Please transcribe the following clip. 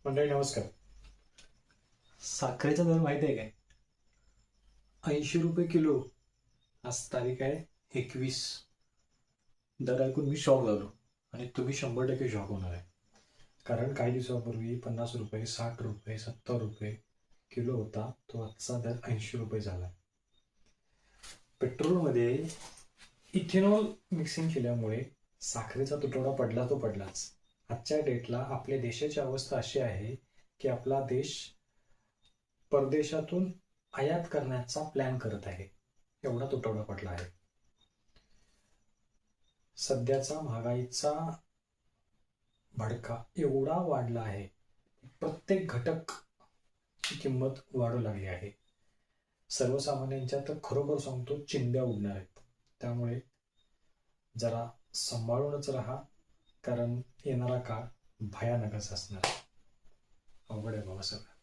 मंडळी नमस्कार. साखरेचा दर माहिती आहे काय? 80 रुपये किलो. आज तारीख आहे 21. दर ऐकून मी शॉक झालो आणि तुम्ही 100% शॉक होणार आहे. कारण काही दिवसापूर्वी 50 रुपये, 60 रुपये, 70 रुपये किलो होता, तो आजचा दर 80 रुपये झाला. पेट्रोलमध्ये इथेनॉल मिक्सिंग केल्यामुळे साखरेचा तुटवडा पडला तो पडलाच. आजच्या डेटला आपल्या देशाची अवस्था अशी आहे की आपला देश परदेशातून आयात करण्याचा प्लॅन करत आहे, एवढा तुटवडा पडला आहे. सध्याचा महागाईचा भडका एवढा वाढला आहे, प्रत्येक घटकची किंमत वाढू लागली आहे. सर्वसामान्यांच्या तर खरोखर सांगतो चिंध्या उडणार आहेत. त्यामुळे जरा सांभाळूनच राहा, कारण येणारा काळ भयानकच असणार. अवघड आहे बाबा सगळं.